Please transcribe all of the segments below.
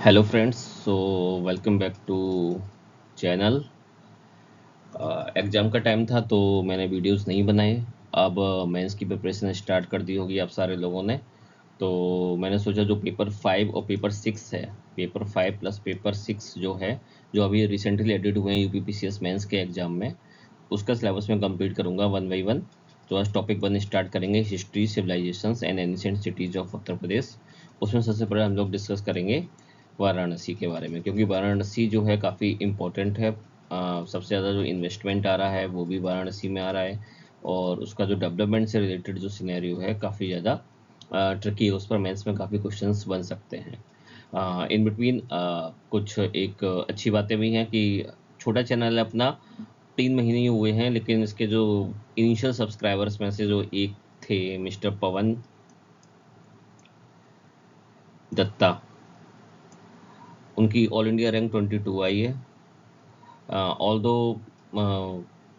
Hello friends, so welcome back to channel. Exam का time था तो मैंने वीडियोस नहीं बनाए। अब मेंस की प्रिपरेशन स्टार्ट कर दी होगी आप सारे लोगों ने। तो मैंने सोचा जो पेपर 5 और पेपर 6 है, पेपर 5 प्लस पेपर 6 जो है, जो अभी रिसेंटली एडिट हुए हैं यूपीपीसीएस मेंस के एग्ज़ाम में, उसका सिलेबस मैं कंप्लीट करूँगा वन बाई वन। तो आज टॉपिक 1 स्टार्ट करेंगे, history, civilisations and ancient cities of Uttar Pradesh. उसमें सबसे पहले हम लोग डिस्कस करेंगे वाराणसी के बारे में, क्योंकि वाराणसी जो है काफ़ी इम्पोर्टेंट है। सबसे ज़्यादा जो इन्वेस्टमेंट आ रहा है वो भी वाराणसी में आ रहा है, और उसका जो डेवलपमेंट से रिलेटेड जो सिनेरियो है काफ़ी ज़्यादा ट्रिकी है। उस पर मेंस में काफ़ी क्वेश्चंस बन सकते हैं। इन बिटवीन कुछ एक अच्छी बातें भी हैं कि छोटा चैनल है अपना, 3 महीने ही हुए हैं, लेकिन इसके जो इनिशियल सब्सक्राइबर्स में से जो एक थे मिस्टर पवन दत्ता, उनकी ऑल इंडिया रैंक 22 आई है। ऑल्दो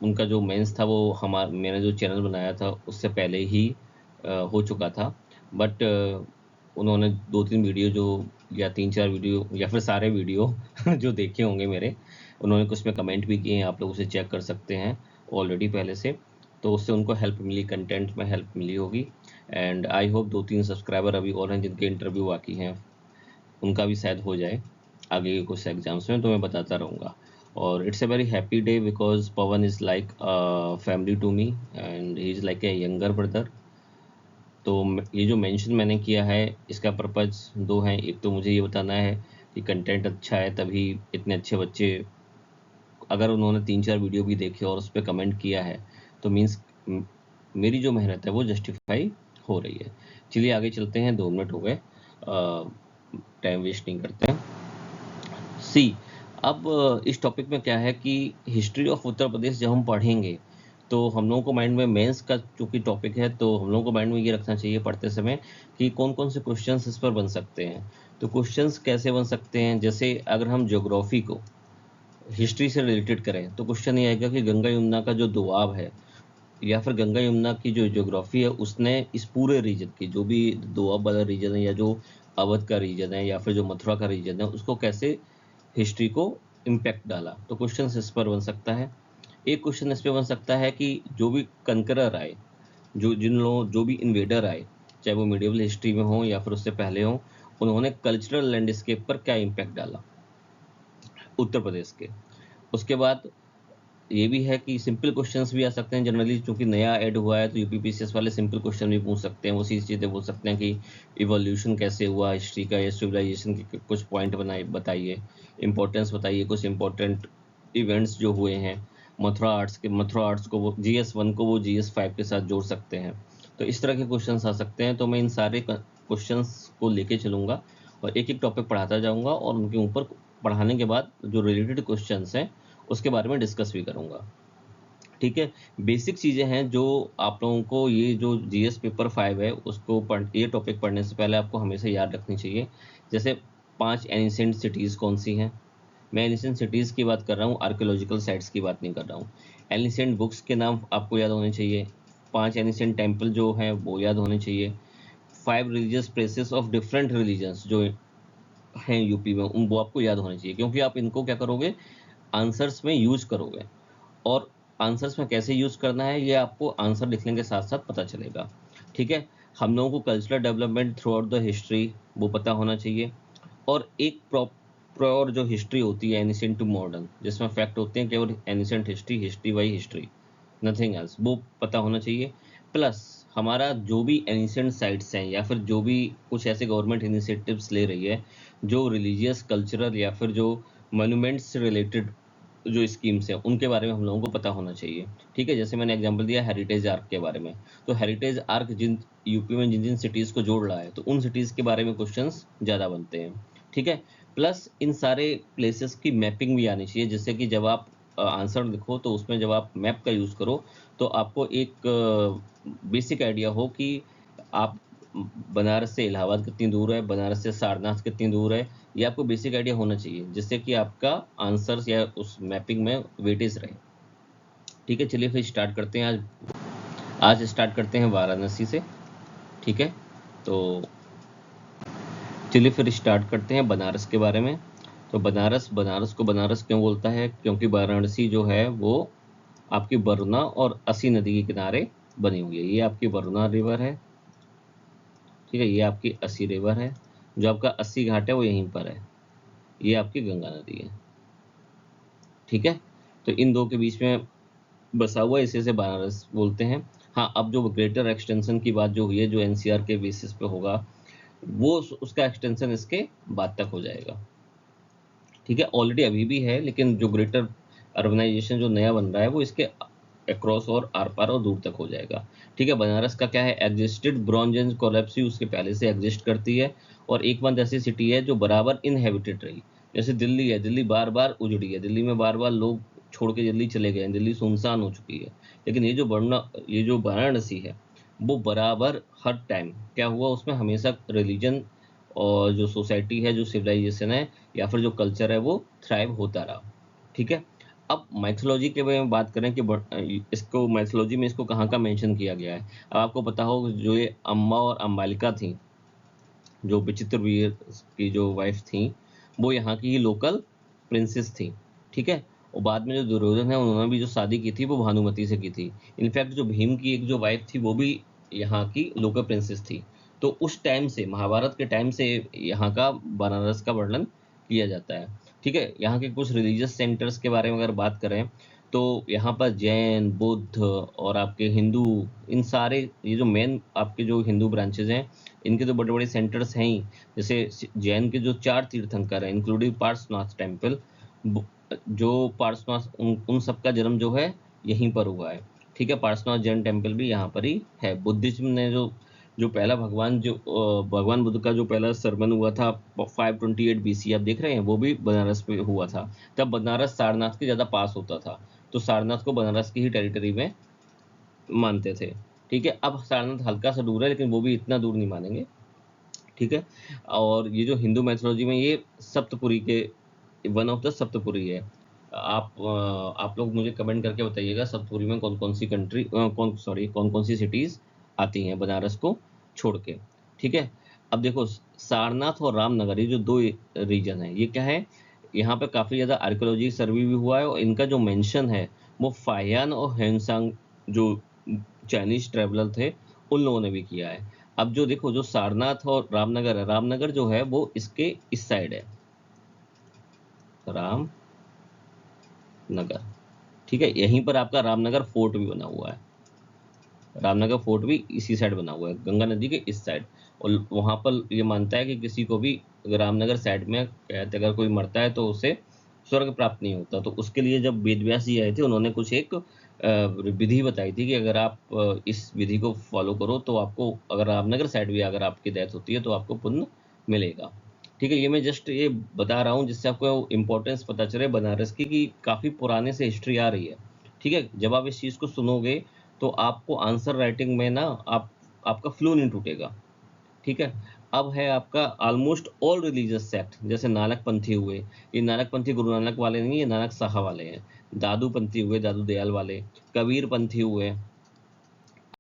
उनका जो मेंस था वो मैंने जो चैनल बनाया था उससे पहले ही हो चुका था, बट उन्होंने 2-3 वीडियो जो, या 3-4 वीडियो, या फिर सारे वीडियो जो देखे होंगे मेरे, उन्होंने कुछ में कमेंट भी किए हैं, आप लोग उसे चेक कर सकते हैं ऑलरेडी पहले से। तो उससे उनको हेल्प मिली, कंटेंट में हेल्प मिली होगी। एंड आई होप 2-3 सब्सक्राइबर अभी और हैं जिनके इंटरव्यू बाकी हैं, उनका भी शायद हो जाए आगे के कुछ एग्जाम्स में, तो मैं बताता रहूँगा। और it's a very happy day because Pawan is like family to me and he is like a younger brother. तो ये जो मेंशन मैंने किया है इसका पर्पज़ दो हैं। एक तो मुझे ये बताना है कि कंटेंट अच्छा है, तभी इतने अच्छे बच्चे, अगर उन्होंने 3-4 वीडियो भी देखे और उस पर कमेंट किया है तो मीन्स मेरी जो मेहनत है वो जस्टिफाई हो रही है। चलिए आगे चलते हैं, 2 मिनट हो गए, टाइम वेस्ट नहीं करते हैं। सी, अब इस टॉपिक में क्या है कि हिस्ट्री ऑफ उत्तर प्रदेश जब हम पढ़ेंगे तो हम लोगों को माइंड में, मेंस का चूंकि टॉपिक है तो हम लोगों को माइंड में ये रखना चाहिए पढ़ते समय कि कौन कौन से क्वेश्चंस इस पर बन सकते हैं। तो क्वेश्चंस कैसे बन सकते हैं, जैसे अगर हम ज्योग्राफी को हिस्ट्री से रिलेटेड करें तो क्वेश्चन ये आएगा कि गंगा यमुना का जो दोआब है, या फिर गंगा यमुना की जो ज्योग्राफी है उसने इस पूरे रीजन की, जो भी दोआब वाला रीजन है या जो अवध का रीजन है या फिर जो मथुरा का रीजन है, उसको कैसे हिस्ट्री को इम्पैक्ट डाला। तो क्वेश्चन इस पर बन सकता है। एक क्वेश्चन इस पर बन सकता है कि जो भी कंकरर आए, जो भी इन्वेडर आए, चाहे वो मिडिवल हिस्ट्री में हो या फिर उससे पहले हो, उन्होंने कल्चरल लैंडस्केप पर क्या इम्पैक्ट डाला उत्तर प्रदेश के। उसके बाद ये भी है कि सिंपल क्वेश्चंस भी आ सकते हैं जनरली, क्योंकि नया ऐड हुआ है तो यूपीपीसीएस वाले सिंपल क्वेश्चन भी पूछ सकते हैं। वो सी चीज़ें पूछ सकते हैं कि इवोल्यूशन कैसे हुआ हिस्ट्री का, या सिविलाइजेशन के कुछ पॉइंट बताइए, इंपॉर्टेंस बताइए, कुछ इंपॉर्टेंट इवेंट्स जो हुए हैं। मथुरा आर्ट्स को वो GS1 को वो GS5 के साथ जोड़ सकते हैं। तो इस तरह के क्वेश्चंस आ सकते हैं। तो मैं इन सारे क्वेश्चंस को लेके चलूँगा और एक एक टॉपिक पढ़ाता जाऊँगा, और उनके ऊपर पढ़ाने के बाद जो रिलेटेड क्वेश्चंस हैं उसके बारे में डिस्कस भी करूँगा। ठीक है, बेसिक चीज़ें हैं जो आप लोगों को, ये जो जीएस पेपर 5 है उसको ये टॉपिक पढ़ने से पहले आपको हमेशा याद रखनी चाहिए। जैसे 5 एनिसेंट सिटीज़ कौन सी हैं। मैं एनिसेंट सिटीज़ की बात कर रहा हूँ, आर्कियोलॉजिकल साइट्स की बात नहीं कर रहा हूँ। एनिसेंट बुक्स के नाम आपको याद होने चाहिए। 5 एनिसेंट टेम्पल जो हैं वो याद होने चाहिए। 5 religious places of different religions जो हैं यूपी में, उन वो आपको याद होने चाहिए, क्योंकि आप इनको क्या करोगे, आंसर्स में यूज करोगे। और आंसर्स में कैसे यूज करना है ये आपको आंसर लिखने के साथ साथ पता चलेगा। ठीक है, हम लोगों को cultural development through out the history वो पता होना चाहिए। और एक प्रॉपर जो हिस्ट्री होती है एनिसेंट टू मॉडर्न, जिसमें फैक्ट होते हैं केवल ancient history, history by history, nothing else, वो पता होना चाहिए। प्लस हमारा जो भी एनिसेंट साइट्स हैं या फिर जो भी कुछ ऐसे गवर्नमेंट इनिशिएटिव्स ले रही है जो रिलीजियस, कल्चरल या फिर जो मोन्यूमेंट्स से रिलेटेड जो स्कीम्स हैं उनके बारे में हम लोगों को पता होना चाहिए। ठीक है, जैसे मैंने एग्जांपल दिया हेरिटेज आर्क के बारे में, तो हेरिटेज आर्क जिन यूपी में जिन जिन सिटीज़ को जोड़ रहा है तो उन सिटीज़ के बारे में क्वेश्चंस ज़्यादा बनते हैं। ठीक है, प्लस इन सारे प्लेसेस की मैपिंग भी आनी चाहिए, जिससे कि जब आप आंसर लिखो तो उसमें जब आप मैप का यूज़ करो तो आपको एक बेसिक आइडिया हो कि आप बनारस से इलाहाबाद कितनी दूर है, बनारस से सारनाथ कितनी दूर है। ये आपको बेसिक आइडिया होना चाहिए, जिससे कि आपका आंसर्स या उस मैपिंग में वेटेज रहे। ठीक है, चलिए फिर स्टार्ट करते हैं। आज स्टार्ट करते हैं वाराणसी से। ठीक है, तो चलिए फिर स्टार्ट करते हैं बनारस के बारे में। तो बनारस को बनारस क्यों बोलता है? क्योंकि वाराणसी जो है वो आपकी वरुणा और अस्सी नदी के किनारे बनी हुई है। ये आपकी वरुणा रिवर है, ठीक है, ये आपकी अस्सी रिवर है, जो आपका अस्सी घाट है वो यहीं पर है, ये आपकी गंगा नदी है, ठीक है। तो इन दो के बीच में बसा हुआ, इसे से बनारस बोलते हैं। हाँ, अब जो ग्रेटर एक्सटेंशन की बात जो हुई है, जो एनसीआर के बेसिस पे होगा, वो उसका एक्सटेंशन इसके बाद तक हो जाएगा, ठीक है। ऑलरेडी अभी भी है, लेकिन जो ग्रेटर अर्बनाइजेशन जो नया बन रहा है वो इसके अक्रॉस और आर पार और दूर तक हो जाएगा, ठीक है। बनारस का क्या है, एग्जिस्टेड ब्रॉन्ज एज कोलैप्स उसके पहले से एग्जिस्ट करती है, और एक मंथ ऐसी सिटी है जो बराबर इनहेबिटेड रही। जैसे दिल्ली है, दिल्ली बार बार उजड़ी है, दिल्ली में बार बार लोग छोड़ के दिल्ली चले गए हैं, दिल्ली सुनसान हो चुकी है। लेकिन ये जो वाराणसी है, वो बराबर हर टाइम क्या हुआ, उसमें हमेशा रिलीजन और जो सोसाइटी है, जो सिविलाइजेशन है या फिर जो कल्चर है, वो थ्राइव होता रहा, ठीक है। अब माइथोलॉजी के बारे में बात करें कि इसको माइथोलॉजी में इसको कहाँ का मेंशन किया गया है। अब आपको पता हो, जो ये अम्बा और अम्बालिका थी, जो विचित्र वीर की जो वाइफ थी, वो यहाँ की ही लोकल प्रिंसेस थी, ठीक है। और बाद में जो दुर्योधन है, उन्होंने भी जो शादी की थी वो भानुमति से की थी। इनफैक्ट जो भीम की एक जो वाइफ थी वो भी यहाँ की लोकल प्रिंसेस थी। तो उस टाइम से, महाभारत के टाइम से यहाँ का बनारस का वर्णन किया जाता है, ठीक है। यहाँ के कुछ रिलीजियस सेंटर्स के बारे में अगर बात करें, तो यहाँ पर जैन, बुद्ध और आपके हिंदू, इन सारे ये जो मेन आपके जो हिंदू ब्रांचेज हैं, इनके तो बड़े बड़े सेंटर्स हैं ही। जैसे जैन के जो 4 तीर्थंकर हैं, इंक्लूडिंग पार्श्वनाथ टेम्पल, जो पार्श्वनाथ, उन सबका जन्म जो है यहीं पर हुआ है, ठीक है। पार्श्वनाथ जैन टेम्पल भी यहाँ पर ही है। बुद्धिज्म ने जो जो पहला भगवान बुद्ध का जो पहला सरमन हुआ था 528 बीसी, आप देख रहे हैं, वो भी बनारस में हुआ था। तब बनारस सारनाथ के ज़्यादा पास होता था, तो सारनाथ को बनारस की ही टेरिटरी में मानते थे, ठीक है। अब सारनाथ हल्का सा दूर है, लेकिन वो भी इतना दूर नहीं मानेंगे, ठीक है। और ये जो हिंदू मैथोलॉजी में ये सप्तपुरी के वन ऑफ द सप्तपुरी है। आप लोग मुझे कमेंट करके बताइएगा, सप्तपुरी में कौन कौन सी कौन कौन सी सिटीज़ आती हैं बनारस को छोड़ के, ठीक है। अब देखो, सारनाथ और रामनगर, ये जो दो रीजन है, ये क्या है, यहाँ पे काफ़ी ज़्यादा आर्कियोलॉजी सर्वे भी हुआ है, और इनका जो मेंशन है वो फाहियान और हेनसांग, जो चाइनीज ट्रेवलर थे, उन लोगों ने भी किया है। अब जो देखो, जो सारनाथ और रामनगर है, रामनगर जो है वो इसके इस साइड है, रामनगर, ठीक है। यहीं पर आपका रामनगर फोर्ट भी बना हुआ है, रामनगर फोर्ट भी इसी साइड बना हुआ है, गंगा नदी के इस साइड। और वहाँ पर ये मानता है कि किसी को भी अगर रामनगर साइड में कहते अगर कोई मरता है तो उसे स्वर्ग प्राप्त नहीं होता। तो उसके लिए जब वेद व्यास जी आए थे, उन्होंने कुछ एक विधि बताई थी कि अगर आप इस विधि को फॉलो करो तो आपको, अगर रामनगर साइड भी अगर आपकी डेथ होती है तो आपको पुण्य मिलेगा, ठीक है। ये मैं जस्ट ये बता रहा हूँ जिससे आपको इम्पोर्टेंस पता चले बनारस की, कि काफ़ी पुराने से हिस्ट्री आ रही है, ठीक है। जब आप इस चीज़ को सुनोगे तो आपको आंसर राइटिंग में ना आपका फ्लो नहीं टूटेगा, ठीक है। अब है आपका ऑलमोस्ट ऑल रिलीजियस सेक्ट, जैसे नानक पंथी हुए, ये नानक पंथी गुरु नानक वाले नहीं, ये नानक साहा वाले हैं। दादू पंथी हुए, दादू दयाल वाले। कबीर पंथी हुए,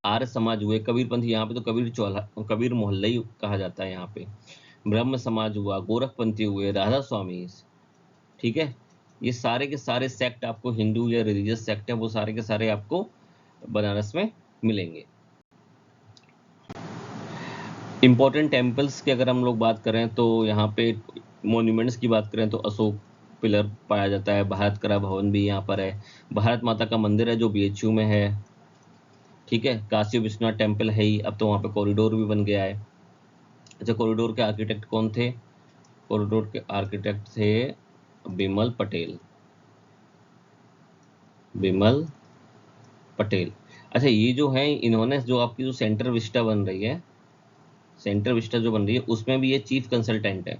आर्य समाज हुए। कबीर पंथी यहाँ पे तो कबीर मोहल्ला ही कहा जाता है यहाँ पे। ब्रह्म समाज हुआ, गोरख पंथी हुए, राधा स्वामी, ठीक है। ये सारे के सारे सेक्ट आपको, हिंदू या रिलीजियस सेक्ट है, वो सारे के सारे आपको बनारस में मिलेंगे। इम्पोर्टेंट टेम्पल्स की अगर हम लोग बात करें तो यहाँ पे मॉन्यूमेंट्स की बात करें तो अशोक पिलर पाया जाता है, भारत कला भवन भी यहाँ पर है, भारत माता का मंदिर है जो बीएचयू में है, ठीक है। काशी विश्वनाथ टेम्पल है ही, अब तो वहाँ पे कॉरिडोर भी बन गया है। अच्छा, कॉरिडोर के आर्किटेक्ट कौन थे? कॉरिडोर के आर्किटेक्ट थे बिमल पटेल, बिमल पटेल। अच्छा, ये जो है, इन्होंने जो आपकी जो सेंटर विस्टा बन रही है, सेंटर विस्टा जो बन रही है, उसमें भी ये चीफ कंसल्टेंट है।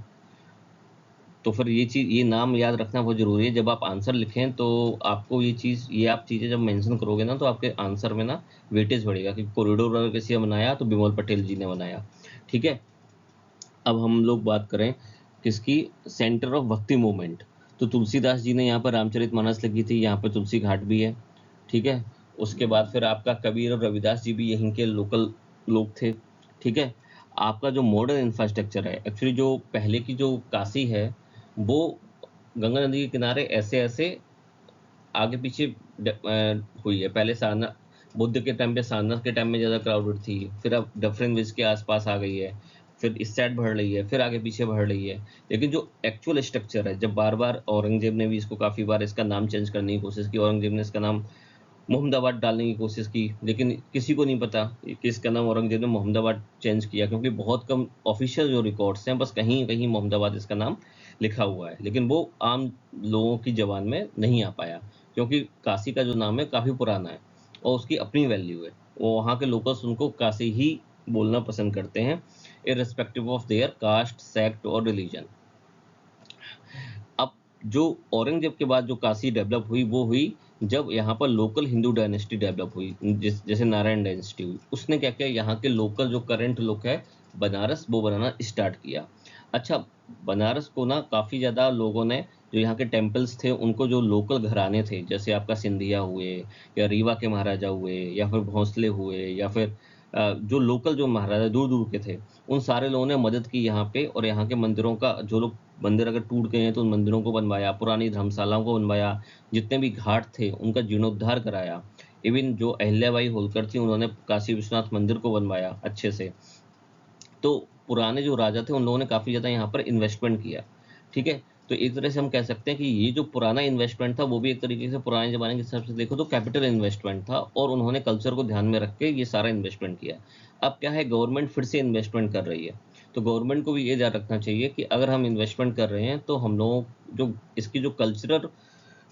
तो फिर ये नाम याद रखना बहुत जरूरी है। जब आप आंसर लिखें तो आपको ये आप चीज़ें जब मेंशन करोगे ना, तो आपके आंसर में ना वेटेज बढ़ेगा, कि कॉरिडोर अगर किसी ने बनाया तो बिमल पटेल जी ने बनाया, ठीक है। अब हम लोग बात करें किसकी, सेंटर ऑफ भक्ति मूवमेंट, तो तुलसीदास जी ने यहाँ पर रामचरितमानस लिखी थी, यहाँ पर तुलसी घाट भी है, ठीक है। उसके बाद फिर आपका कबीर और रविदास जी भी यहीं के लोकल लोग थे, ठीक है। आपका जो मॉडर्न इंफ्रास्ट्रक्चर है, एक्चुअली जो पहले की जो काशी है वो गंगा नदी के किनारे ऐसे ऐसे आगे पीछे हुई है। पहले सारनाथ बुद्ध के टाइम पे, सारनाथ के टाइम में ज़्यादा क्राउडेड थी, फिर अब डफरिन ब्रिज के आसपास आ गई है, फिर इस साइड बढ़ रही है, फिर आगे पीछे बढ़ रही है। लेकिन जो एक्चुअल स्ट्रक्चर है, जब बार बार औरंगजेब ने भी इसको काफ़ी बार इसका नाम चेंज करने की कोशिश की, औरंगजेब ने इसका नाम मोहम्मदाबाद डालने की कोशिश की, लेकिन किसी को नहीं पता कि इसका नाम औरंगजेब ने मोहम्मदाबाद चेंज किया, क्योंकि बहुत कम ऑफिशियल जो रिकॉर्ड्स हैं बस कहीं कहीं मोहम्मदाबाद इसका नाम लिखा हुआ है, लेकिन वो आम लोगों की जबान में नहीं आ पाया, क्योंकि काशी का जो नाम है काफ़ी पुराना है और उसकी अपनी वैल्यू है। वो वहाँ के लोकल्स उनको काशी ही बोलना पसंद करते हैं, irrespective of their caste, sect और रिलीजन। अब जो औरंगजेब के बाद जो काशी डेवलप हुई वो हुई जब यहाँ पर लोकल हिंदू डायनेस्टी डेवलप हुई, जैसे नारायण डायनेस्टी हुई। उसने क्या किया, यहाँ के लोकल जो करंट लुक है बनारस वो बनाना स्टार्ट किया। अच्छा, बनारस को ना काफ़ी ज़्यादा लोगों ने, जो यहाँ के टेम्पल्स थे उनको, जो लोकल घराने थे जैसे आपका सिंधिया हुए या रीवा के महाराजा हुए या फिर भोंसले हुए या फिर जो लोकल जो महाराजा दूर दूर के थे, उन सारे लोगों ने मदद की यहाँ पे, और यहाँ के मंदिरों का, जो लोग मंदिर अगर टूट गए हैं तो उन मंदिरों को बनवाया, पुरानी धर्मशालाओं को बनवाया, जितने भी घाट थे उनका जीर्णोद्धार कराया। इवन जो अहिल्याबाई होलकर थी उन्होंने काशी विश्वनाथ मंदिर को बनवाया अच्छे से। तो पुराने जो राजा थे उन लोगों ने काफ़ी ज़्यादा यहाँ पर इन्वेस्टमेंट किया। ठीक है, तो एक तरह से हम कह सकते हैं कि ये जो पुराना इन्वेस्टमेंट था वो भी एक तरीके से पुराने ज़माने के हिसाब से देखो तो कैपिटल इन्वेस्टमेंट था, और उन्होंने कल्चर को ध्यान में रख के ये सारा इन्वेस्टमेंट किया। अब क्या है, गवर्नमेंट फिर से इन्वेस्टमेंट कर रही है, तो गवर्नमेंट को भी ये ध्यान रखना चाहिए कि अगर हम इन्वेस्टमेंट कर रहे हैं तो हम लोगों जो इसकी जो कल्चरल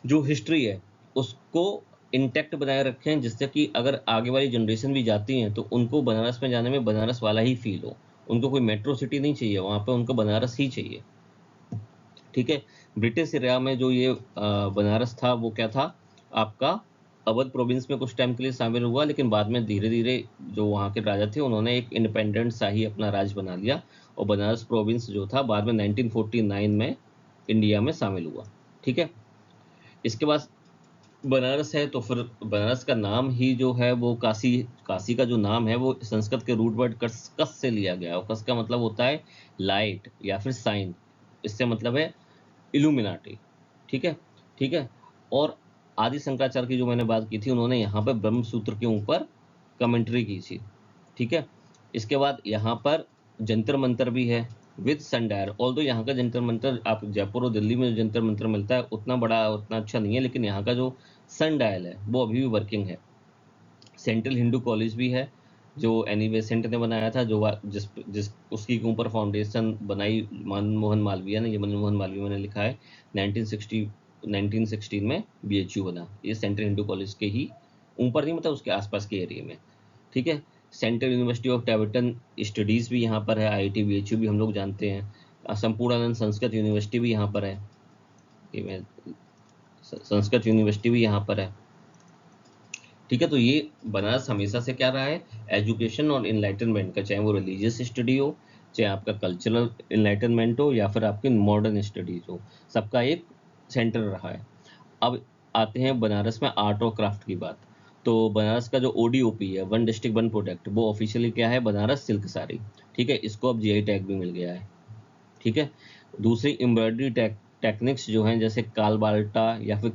जो हिस्ट्री है उसको इंटैक्ट बनाए रखें, जिससे कि अगर आगे वाली जनरेशन भी जाती हैं तो उनको बनारस में जाने में बनारस वाला ही फील हो। उनको कोई मेट्रो सिटी नहीं चाहिए, वहाँ पे उनको बनारस ही चाहिए। ठीक है, ब्रिटिश एरा में जो ये बनारस था वो क्या था आपका, अवध प्रोविंस में कुछ टाइम के लिए शामिल हुआ, लेकिन बाद में धीरे धीरे जो वहाँ के राजा थे उन्होंने एक इंडिपेंडेंट सा ही अपना राज्य बना लिया, और बनारस प्रोविंस जो था बाद में 1949 में इंडिया में शामिल हुआ। ठीक है, इसके बाद बनारस है तो फिर बनारस का नाम ही जो है वो काशी, काशी का जो नाम है वो संस्कृत के रूट वर्ड कस कस से लिया गया, और कस का मतलब होता है लाइट या फिर साइन, इससे मतलब है इल्यूमिनाटी। ठीक है, ठीक है। और आदि शंकराचार्य की जो मैंने बात की थी, उन्होंने यहाँ पर ब्रह्म सूत्र के ऊपर कमेंट्री की थी। ठीक है, इसके बाद यहाँ पर जंतर मंतर भी है विद सन डायर। ऑल्दो यहाँ का जंतर मंतर, आप जयपुर और दिल्ली में जो जंतर मंतर मिलता है उतना बड़ा उतना अच्छा नहीं है, लेकिन यहाँ का जो सन डायल है वो अभी भी वर्किंग है। सेंट्रल हिंदू कॉलेज भी है जो एनी बेसेंट ने बनाया था, जो जिस जिस उसकी ऊपर फाउंडेशन बनाई मनमोहन मालवीय ने। ये मनमोहन मालवीय ने लिखा है 1960 1916 में बीएचयू बना, ये सेंट्रल हिंदू कॉलेज के ही ऊपर नहीं, मतलब उसके आसपास के एरिया में। ठीक है, central university of Tibetan studies भी यहाँ पर है, आईआईटी बीएचयू भी हम लोग जानते हैं। संपूर्णानंद संस्कृत यूनिवर्सिटी भी यहाँ पर है, ये मैं संस्कृत यूनिवर्सिटी भी यहाँ पर है। ठीक है, तो ये बनारस हमेशा से क्या रहा है, एजुकेशन और इनलाइटनमेंट का, चाहे वो रिलीजियस स्टडी हो, चाहे आपका कल्चरल इनलाइटनमेंट हो या फिर आपकी मॉडर्न स्टडीज हो, सबका एक सेंटर रहा है। अब आते हैं बनारस में आर्ट और क्राफ्ट की बात। तो बनारस का जो ओडीओपी है, वन डिस्ट्रिक्ट वन प्रोडक्ट, वो ऑफिशियली क्या है, बनारस सिल्क साड़ी। ठीक है, इसको अब जीआई टैग भी मिल गया है। ठीक है, दूसरी एम्ब्रॉयडरी टेक्निक्स जो हैं जैसे कालबाल्टा या फिर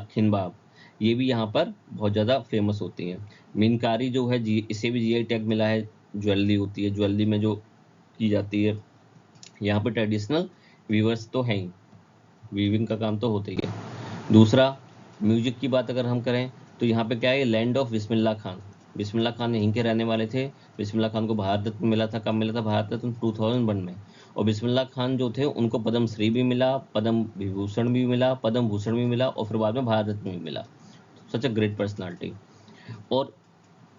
खिनबाब, ये भी यहाँ पर बहुत ज़्यादा फेमस होती हैं। मीनकारी जो है जी, इसे भी जीआई टैग मिला है। ज्वेलरी होती है, ज्वेलरी में जो की जाती है, यहाँ पर ट्रेडिशनल वीवर्स तो हैं ही, वीविंग का काम तो होता ही है। दूसरा, म्यूजिक की बात अगर हम करें तो यहाँ पे क्या है, लैंड ऑफ बिस्मिल्लाह खान। बिस्मिल्लाह खान यहीं के रहने वाले थे। बिस्मिल्लाह खान को भारत रत्न मिला था, कब मिला था, भारत रत्न 2001 में। और बिस्मिल्लाह खान जो थे उनको पद्म श्री भी मिला, पद्म विभूषण भी मिला, पद्म भूषण भी मिला, और फिर बाद में भारत रत्न भी मिला। सच अ ग्रेट पर्सनालिटी। और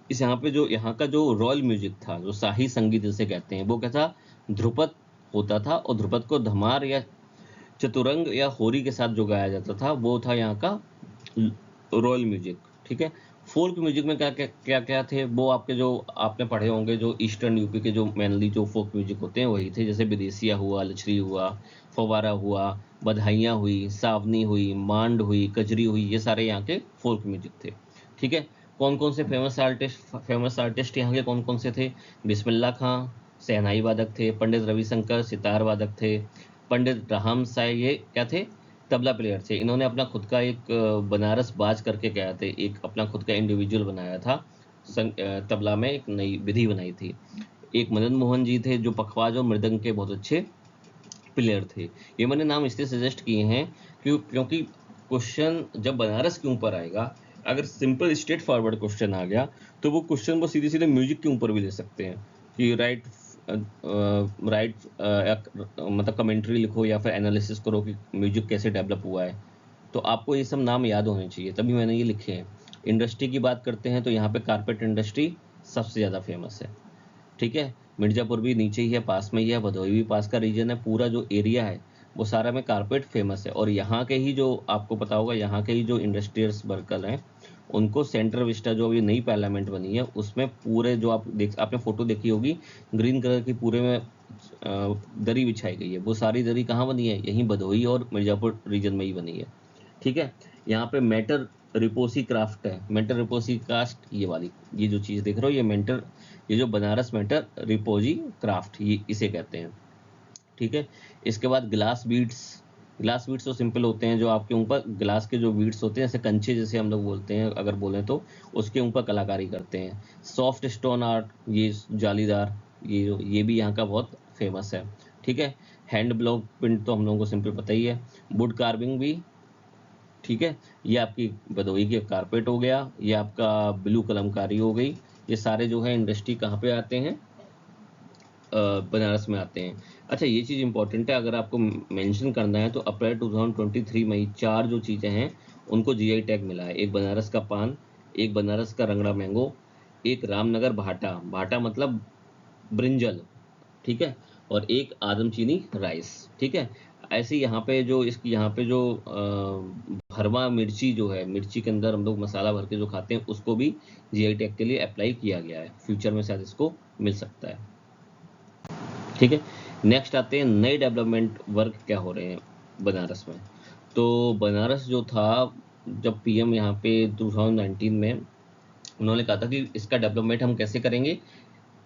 इस यहाँ पे जो यहाँ का जो रॉयल म्यूजिक था, जो शाही संगीत जिसे कहते हैं, वो क्या था, ध्रुपद होता था, और ध्रुपद को धमार या चतुरंग या होरी के साथ जो गाया जाता था वो था यहाँ का रॉयल म्यूजिक। ठीक है, फोल्क म्यूजिक में क्या क्या क्या क्या थे, वो आपके जो आपने पढ़े होंगे, जो ईस्टर्न यूपी के जो मेनली जो फोक म्यूजिक होते हैं वही थे, जैसे विदेशिया हुआ, लचरी हुआ, फवारा हुआ, बधाइयाँ हुई, सावनी हुई, मांड हुई, कजरी हुई, ये सारे यहाँ के फोल्क म्यूजिक थे। ठीक है, कौन कौन से फेमस आर्टिस्ट यहाँ के कौन कौन से थे, बिस्मिल्लाह खां, शहनाई वादक थे, पंडित रविशंकर सितार वादक थे, पंडित राम साय ये क्या थे, तबला प्लेयर थे। इन्होंने अपना खुद का एक बनारस बाज करके क्या थे, एक अपना खुद का इंडिविजुअल बनाया था, तबला में एक नई विधि बनाई थी। एक मदन मोहन जी थे जो पखवाज और मृदंग के बहुत अच्छे प्लेयर थे। ये मैंने नाम इसलिए सजेस्ट किए हैं क्योंकि क्वेश्चन जब बनारस के ऊपर आएगा, अगर सिंपल स्ट्रेट फॉरवर्ड क्वेश्चन आ गया तो वो क्वेश्चन वो सीधे सीधे म्यूजिक के ऊपर भी ले सकते हैं कि राइट मतलब कमेंट्री लिखो या फिर एनालिसिस करो कि म्यूजिक कैसे डेवलप हुआ है। तो आपको ये सब नाम याद होने चाहिए, तभी मैंने ये लिखे हैं। इंडस्ट्री की बात करते हैं तो यहाँ पे कारपेट इंडस्ट्री सबसे ज़्यादा फेमस है, ठीक है। मिर्ज़ापुर भी नीचे ही है, पास में ही है, भदोही भी पास का रीजन है, पूरा जो एरिया है वो सारा में कारपेट फेमस है। और यहाँ के ही जो आपको पता होगा, यहाँ के ही जो इंडस्ट्रियल्स वर्कर हैं उनको सेंट्रल विस्टा जो अभी नई पार्लियामेंट बनी है उसमें पूरे जो आपने फोटो देखी होगी, ग्रीन कलर की पूरे में दरी बिछाई गई है, वो सारी दरी कहाँ बनी है, यहीं भदोही और मिर्ज़ापुर रीजन में ही बनी है, ठीक है। यहाँ पे मेटर रिपोसी क्राफ्ट है, मेटर रिपोसी कास्ट, ये वाली ये जो चीज़ देख रहे हो ये मेंटर, ये जो बनारस मेटर रिपोजी क्राफ्ट ये इसे कहते हैं, ठीक है। इसके बाद ग्लास बीड्स, ग्लास बीड्स तो सिंपल होते हैं, जो आपके ऊपर ग्लास के जो बीड्स होते हैं जैसे कंचे जैसे हम लोग बोलते हैं अगर बोलें तो, उसके ऊपर कलाकारी करते हैं। सॉफ्ट स्टोन आर्ट, ये जालीदार, ये भी यहाँ का बहुत फेमस है, ठीक है। हैंड ब्लॉक प्रिंट तो हम लोगों को सिंपल पता ही है। वुड कार्विंग भी, ठीक है। ये आपकी भदोही के कारपेट हो गया, ये आपका ब्लू कलमकारी हो गई। ये सारे जो है इंडस्ट्री कहाँ पे आते हैं, बनारस में आते हैं। अच्छा ये चीज़ इंपॉर्टेंट है, अगर आपको मेंशन करना है तो अप्रैल 2023 में ही 4 जो चीज़ें हैं उनको जीआई टैग मिला है। एक बनारस का पान, एक बनारस का रंगड़ा मैंगो, एक रामनगर भाटा, भाटा मतलब ब्रिंजल, ठीक है, और एक आदमचीनी राइस, ठीक है। ऐसे ही यहाँ पे जो इसकी यहाँ पे जो भरवा मिर्ची जो है, मिर्ची के अंदर हम लोग मसाला भर के जो खाते हैं उसको भी जीआई टैग के लिए अप्लाई किया गया है, फ्यूचर में शायद इसको मिल सकता है, ठीक है। नेक्स्ट आते हैं नए डेवलपमेंट वर्क क्या हो रहे हैं बनारस में। तो बनारस जो था, जब पीएम यहाँ पे 2019 में उन्होंने कहा था कि इसका डेवलपमेंट हम कैसे करेंगे,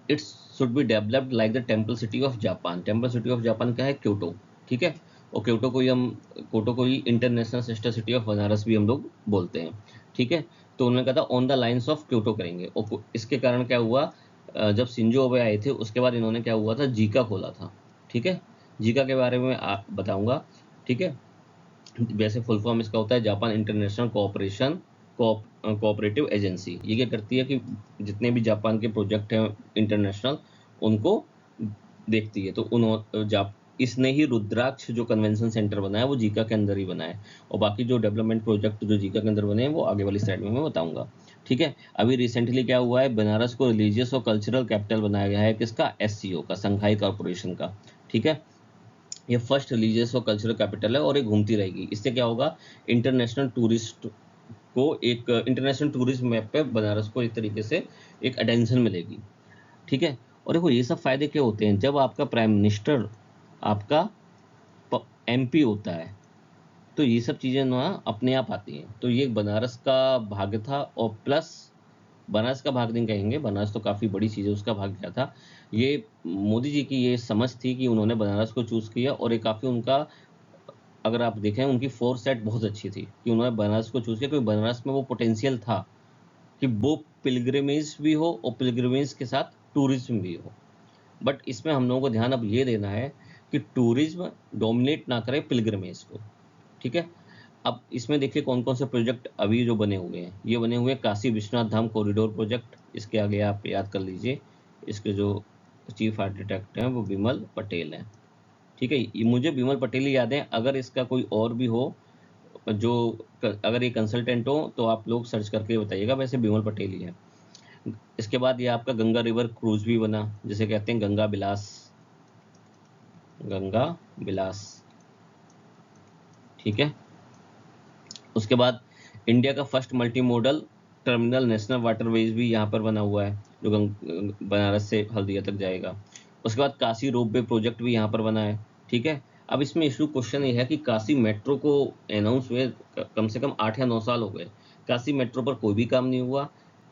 it's should be developed like the temple city of Japan. Temple city of Japan क्या है, क्योटो, ठीक है। और क्योटो को ही international sister city of Banaras भी हम लोग बोलते हैं, ठीक है। तो उन्होंने कहा था on the lines of Kyoto करेंगे। और इसके कारण क्या हुआ, जब शिंजो अबे आए थे उसके बाद इन्होंने क्या हुआ था, जीका खोला था, ठीक है। जीका के बारे में बताऊंगा, ठीक है। वैसे फुल फॉर्म इसका होता है Japan international cooperation cooperative agency. ये क्या करती है कि जितने भी जापान के प्रोजेक्ट हैं इंटरनेशनल उनको देखती है। तो इसने ही रुद्राक्ष जो कन्वेंशन सेंटर बनाया वो जीका के अंदर ही बना है। और बाकी जो डेवलपमेंट प्रोजेक्ट जो जीका के अंदर बने हैं वो आगे वाली स्लाइड में मैं बताऊंगा, ठीक है। अभी रिसेंटली क्या हुआ है, बनारस को रिलीजियस और कल्चरल कैपिटल बनाया गया है, किसका, एससीओ का, संघाई कॉरपोरेशन का, ठीक है। ये फर्स्ट रिलीजियस और कल्चरल कैपिटल है और ये घूमती रहेगी। इससे क्या होगा, इंटरनेशनल टूरिस्ट को एक इंटरनेशनल टूरिज्म मैप पे बनारस को एक तरीके से एक अटेंशन मिलेगी, ठीक है। और देखो ये सब फायदे क्या होते हैं, जब आपका प्राइम मिनिस्टर आपका एमपी होता है तो ये सब चीज़ें ना अपने आप आती हैं। तो ये बनारस का भाग्य था, और प्लस बनारस का भाग नहीं कहेंगे, बनारस तो काफ़ी बड़ी चीज़ है, उसका भाग क्या था, ये मोदी जी की ये समझ थी कि उन्होंने बनारस को चूज़ किया। और ये काफ़ी उनका, अगर आप देखें उनकी फोरसेट बहुत अच्छी थी कि उन्होंने बनारस को चूज़ किया, क्योंकि बनारस में वो पोटेंशियल था कि वो पिलग्रिमेज भी हो और पिलग्रिमेज के साथ टूरिज्म भी हो। बट इसमें हम लोगों को ध्यान अब ये देना है कि टूरिज्म डोमिनेट ना करे पिलग्रिमेज को, ठीक है। अब इसमें देखिए कौन कौन से प्रोजेक्ट अभी जो बने हुए हैं, ये बने हुए हैं काशी विश्वनाथ धाम कॉरिडोर प्रोजेक्ट। इसके आगे आप याद कर लीजिए, इसके जो चीफ आर्किटेक्ट हैं वो विमल पटेल हैं, ठीक है। ये मुझे विमल पटेल ही याद है, अगर इसका कोई और भी हो जो अगर ये कंसल्टेंट हो तो आप लोग सर्च करके बताइएगा, वैसे विमल पटेल ही है। इसके बाद ये आपका गंगा रिवर क्रूज भी बना, जिसे कहते हैं गंगा बिलास, गंगा बिलास, ठीक है। उसके बाद इंडिया का first multi modal terminal national waterways भी यहाँ पर बना हुआ है, जो बनारस से हल्दिया तक जाएगा। उसके बाद काशी रोपवे प्रोजेक्ट भी यहाँ पर बना है, ठीक है। अब इसमें इशू क्वेश्चन ये है कि काशी मेट्रो को अनाउंस हुए कम से कम 8 या 9 साल हो गए, काशी मेट्रो पर कोई भी काम नहीं हुआ।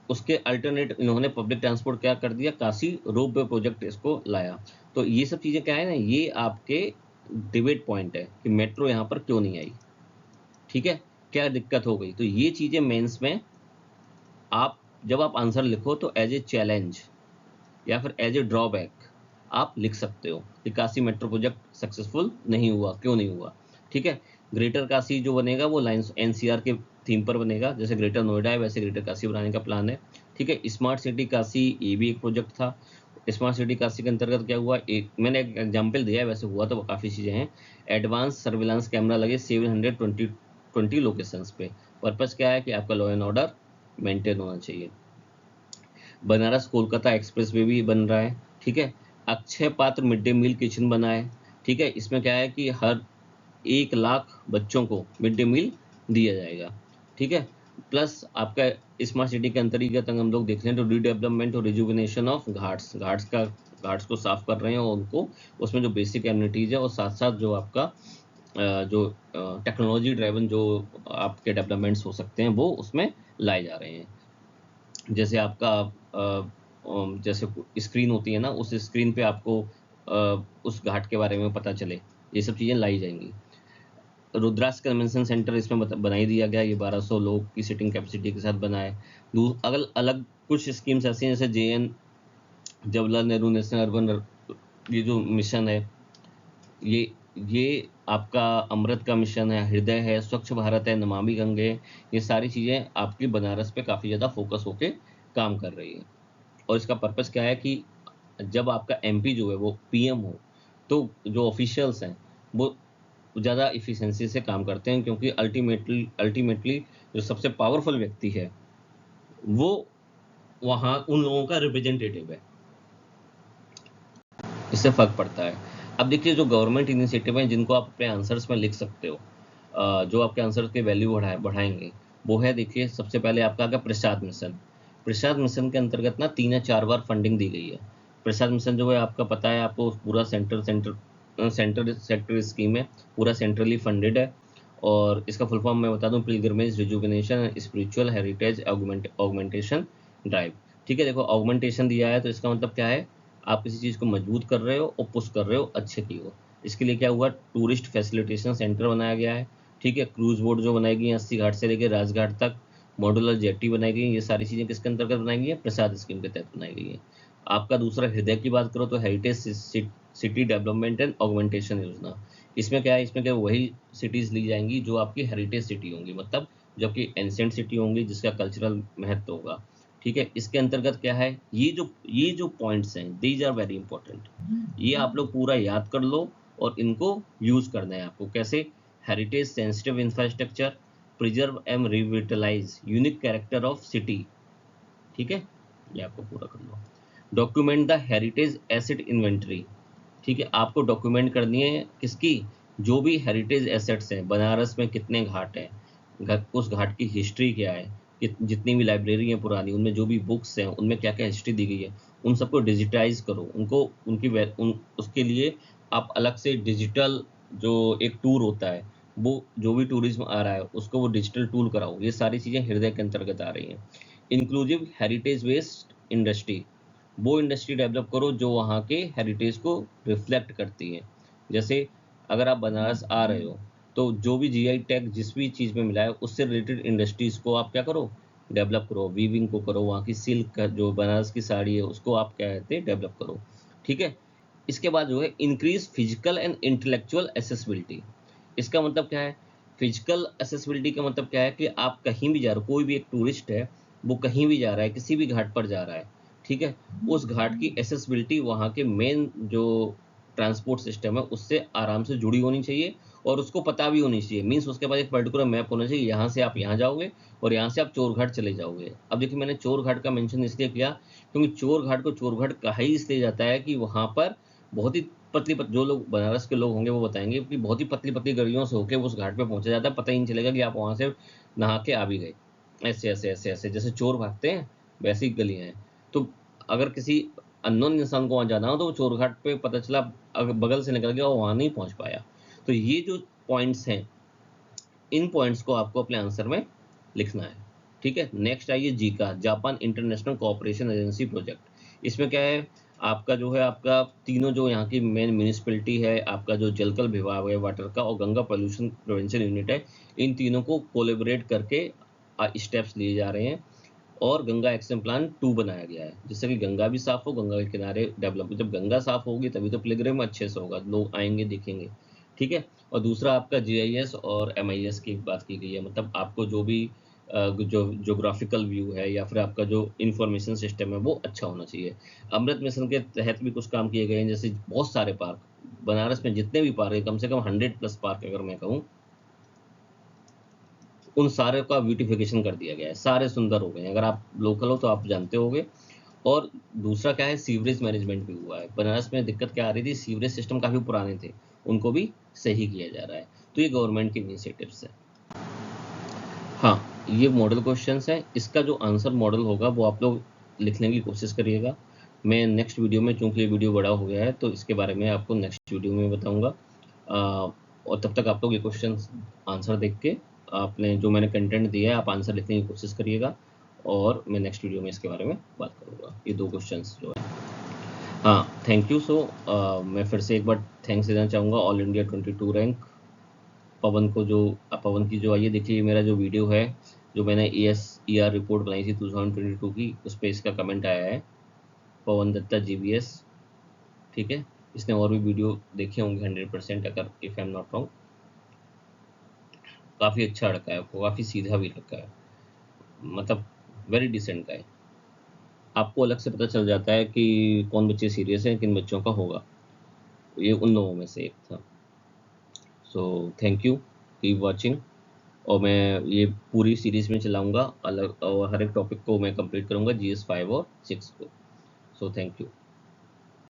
उसके अल्टरनेट इन्होंने पब्लिक ट्रांसपोर्ट क्या कर दिया, काशी रोपवे प्रोजेक्ट इसको लाया। तो ये सब चीज़ें क्या है ना, ये आपके डिबेट पॉइंट है कि मेट्रो यहाँ पर क्यों नहीं आई, ठीक है, क्या दिक्कत हो गई। तो ये चीज़ें मेंस में आप जब आप आंसर लिखो तो एज ए चैलेंज या फिर एज ए ड्रॉबैक आप लिख सकते हो कि काशी मेट्रो प्रोजेक्ट सक्सेसफुल नहीं हुआ, क्यों नहीं हुआ, ठीक है। ग्रेटर काशी जो बनेगा वो लाइन्स एनसीआर के थीम पर बनेगा, जैसे ग्रेटर नोएडा है वैसे ग्रेटर काशी बनाने का प्लान है, ठीक है। स्मार्ट सिटी काशी ये भी एक प्रोजेक्ट था। स्मार्ट सिटी काशी के अंतर्गत क्या हुआ, एक मैंने एक एग्जाम्पल दिया है, वैसे हुआ तो काफ़ी चीज़ें हैं। एडवांस सर्विलांस कैमरा लगे 720 लोकेशंस पे। पर्पज़ क्या है कि आपका लॉ एंड ऑर्डर मेंटेन होना चाहिए। बनारस कोलकाता एक्सप्रेस वे भी बन रहा है, ठीक है। अक्षय पात्र मिड डे मील किचन बना है, ठीक है। इसमें क्या है कि हर 1 लाख बच्चों को मिड डे मील दिया जाएगा, ठीक है। प्लस आपका स्मार्ट सिटी के अंतर्गत अगर हम लोग देख लें तो रीडेवलपमेंट और रिजुविनेशन ऑफ घाट्स को साफ कर रहे हैं, और उनको उसमें जो बेसिक एमिनिटीज़ है और साथ साथ जो आपका जो टेक्नोलॉजी ड्राइवन जो आपके डेवलपमेंट्स हो सकते हैं वो उसमें लाए जा रहे हैं। जैसे आपका जैसे स्क्रीन होती है ना, उस स्क्रीन पे आपको उस घाट के बारे में पता चले, ये सब चीज़ें लाई जाएंगी। रुद्रास कन्वेंशन सेंटर इसमें बना ही दिया गया, ये 1200 लोग की सीटिंग कैपेसिटी के साथ बना है। अगल अलग कुछ स्कीम्स ऐसी हैं जैसे JN Jawaharlal Nehru national urban ये जो मिशन है, ये आपका अमृत का मिशन है, हृदय है, स्वच्छ भारत है, नमामि गंगे, ये सारी चीज़ें आपकी बनारस पे काफ़ी ज़्यादा फोकस होके काम कर रही है। और इसका पर्पस क्या है कि जब आपका MP जो है वो PM हो, तो जो ऑफिशियल्स हैं वो ज़्यादा इफ़िशिएंसी से काम करते हैं, क्योंकि अल्टीमेटली जो सबसे पावरफुल व्यक्ति है वो वहाँ उन लोगों का रिप्रेजेंटेटिव है, इससे फ़र्क पड़ता है। अब देखिए जो गवर्नमेंट इनिशिएटिव हैं जिनको आप अपने आंसर्स में लिख सकते हो, जो आपके आंसर के वैल्यू बढ़ाएंगे, वो है, देखिए सबसे पहले आपका आ गया प्रसाद मिशन। प्रसाद मिशन के अंतर्गत ना 3 या 4 बार फंडिंग दी गई है। प्रसाद मिशन जो है आपका पता है आपको, पूरा सेक्टर स्कीम है, पूरा सेंट्रली फंडेड है। और इसका फुल फॉर्म मैं बता दूं, pilgrimage rejuvenation spiritual heritage augmentation drive, ठीक है। देखो ऑगमेंटेशन दिया है तो इसका मतलब क्या है, आप किसी चीज़ को मजबूत कर रहे हो और पुश कर रहे हो अच्छे की ओर। इसके लिए क्या हुआ, टूरिस्ट फैसिलिटेशन सेंटर बनाया गया है, ठीक है। क्रूज बोट जो बनाई गई है 80 घाट से लेकर राजघाट तक, मॉडुलर जेट्टी बनाई गई है, ये सारी चीज़ें किसके अंतर्गत बनाई गई है, प्रसाद स्कीम के तहत बनाई गई है। आपका दूसरा हृदय की बात करो तो heritage city development and augmentation योजना। इसमें क्या है, इसमें क्या वही सिटीज़ ली जाएंगी जो आपकी हेरिटेज सिटी होंगी, मतलब जो कि एंशिएंट सिटी होंगी जिसका कल्चरल महत्व होगा, ठीक है। इसके अंतर्गत क्या है, ये जो पॉइंट्स हैं दीज आर वेरी इंपॉर्टेंट, ये आप लोग पूरा याद कर लो और इनको यूज करना है आपको। कैसे, heritage sensitive infrastructure, preserve and revitalise unique character of city, ठीक है, ये आपको पूरा कर लो। Document the heritage asset inventory, ठीक है, आपको डॉक्यूमेंट करनी है किसकी, जो भी हेरिटेज एसेट्स हैं, बनारस में कितने घाट हैं, उस घाट की हिस्ट्री क्या है, कि जितनी भी लाइब्रेरी हैं पुरानी उनमें जो भी बुक्स हैं उनमें क्या क्या हिस्ट्री दी गई है, उन सबको डिजिटाइज करो, उनको उसके लिए आप अलग से डिजिटल जो एक टूर होता है, वो जो भी टूरिज्म आ रहा है उसको वो डिजिटल टूर कराओ। ये सारी चीज़ें हृदय के अंतर्गत आ रही हैं। इंक्लूसिव हेरिटेज बेस्ड इंडस्ट्री, वो इंडस्ट्री डेवलप करो जो वहाँ के हेरिटेज को रिफ्लेक्ट करती है। जैसे अगर आप बनारस आ रहे हो तो जो भी GI टैग जिस भी चीज़ में मिला है उससे रिलेटेड इंडस्ट्रीज़ को आप क्या करो, डेवलप करो, वीविंग को करो, वहाँ की सिल्क का जो बनारस की साड़ी है उसको आप क्या कहते हैं, डेवलप करो, ठीक है। इसके बाद जो है increase physical and intellectual accessibility. इसका मतलब क्या है, फिजिकल एसेसिबिलिटी का मतलब क्या है कि आप कहीं भी जा रहे हो, कोई भी एक टूरिस्ट है वो कहीं भी जा रहा है, किसी भी घाट पर जा रहा है, ठीक है, उस घाट की एसेसिबिलिटी वहाँ के मेन जो ट्रांसपोर्ट सिस्टम है उससे आराम से जुड़ी होनी चाहिए और उसको पता भी होनी चाहिए। मीन्स उसके पास एक पर्टिकुलर मैप होना चाहिए, यहाँ से आप यहाँ जाओगे और यहाँ से आप चोर घाट चले जाओगे। अब देखिए मैंने चोर घाट का मेंशन इसलिए किया क्योंकि चोर घाट को चोर घाट कहा ही इसलिए जाता है कि वहाँ पर बहुत ही जो लोग बनारस के लोग होंगे वो बताएंगे कि बहुत ही पतली पतली गलियों से होकर उस घाट पे पहुंचा जाता है, पता ही नहीं चलेगा कि आप वहाँ से नहा के आ भी गए। ऐसे ऐसे ऐसे ऐसे जैसे चोर भागते हैं वैसी गलियाँ हैं। तो अगर किसी अननोन इंसान को वहाँ जाना हो तो वो चोर घाट पे पता चला अगर बगल से निकल गया और वहाँ नहीं पहुँच पाया। तो ये जो पॉइंट्स हैं इन पॉइंट्स को आपको अपने आंसर में लिखना है, ठीक है। नेक्स्ट आइए Zika, Japan international cooperation agency project. इसमें क्या है, आपका जो है, आपका तीनों जो यहाँ की मेन म्यूनिसिपैलिटी है, आपका जो जलकल विभाग है वाटर का, और गंगा पॉल्यूशन प्रिवेंशन यूनिट है, इन तीनों को कोलैबोरेट करके स्टेप्स लिए जा रहे हैं। और गंगा एक्शन प्लान 2 बनाया गया है, जिससे कि गंगा भी साफ हो, गंगा के किनारे डेवलप। जब गंगा साफ होगी तभी तो पिलग्रिम अच्छे से होगा, लोग आएंगे देखेंगे। ठीक है। और दूसरा आपका जीआईएस और एमआईएस की बात की गई है, मतलब आपको जो भी जो जोग्राफिकल व्यू है या फिर आपका जो इंफॉर्मेशन सिस्टम है वो अच्छा होना चाहिए। अमृत मिशन के तहत भी कुछ काम किए गए हैं, जैसे बहुत सारे पार्क, बनारस में जितने भी पार्क है, कम से कम 100+ पार्क अगर मैं कहूँ, उन सारे का ब्यूटिफिकेशन कर दिया गया है, सारे सुंदर हो गए हैं। अगर आप लोकल हो तो आप जानते होंगे। और दूसरा क्या है, सीवरेज मैनेजमेंट भी हुआ है। बनारस में दिक्कत क्या आ रही थी, सीवरेज सिस्टम काफ़ी पुराने थे, उनको भी सही किया जा रहा है। तो ये गवर्नमेंट की इनिशिएटिव्स है। हाँ, ये मॉडल क्वेश्चंस हैं। इसका जो आंसर मॉडल होगा वो आप लोग लिखने की कोशिश करिएगा। मैं नेक्स्ट वीडियो में, चूंकि ये वीडियो बड़ा हो गया है, तो इसके बारे में आपको नेक्स्ट वीडियो में बताऊंगा। और तब तक आप लोग ये क्वेश्चंस आंसर देख के, आपने जो मैंने कंटेंट दिया है, आप आंसर लिखने की कोशिश करिएगा। और मैं नेक्स्ट वीडियो में इसके बारे में बात करूँगा, ये 2 क्वेश्चंस जो है। हाँ, थैंक यू। सो मैं फिर से एक बार थैंक्स देना चाहूँगा ऑल इंडिया 22 रैंक पवन को। जो पवन की जो, आइए देखिए मेरा जो वीडियो है, जो मैंने ESER रिपोर्ट बनाई थी 2022 की, उस पर इसका कमेंट आया है, पवन दत्ता GBS। ठीक है। इसने और भी वीडियो देखे होंगे 100%, अगर if I am not wrong. काफ़ी अच्छा लड़का है, काफ़ी सीधा भी लड़का है, मतलब वेरी डिसेंट का है। आपको अलग से पता चल जाता है कि कौन बच्चे सीरियस हैं, किन बच्चों का होगा। ये उन लोगों में से एक था। So thank you, keep watching. और मैं ये पूरी सीरीज में चलाऊंगा अलग, और हर एक टॉपिक को मैं कंप्लीट करूंगा, GS 5 और 6 को। So thank you.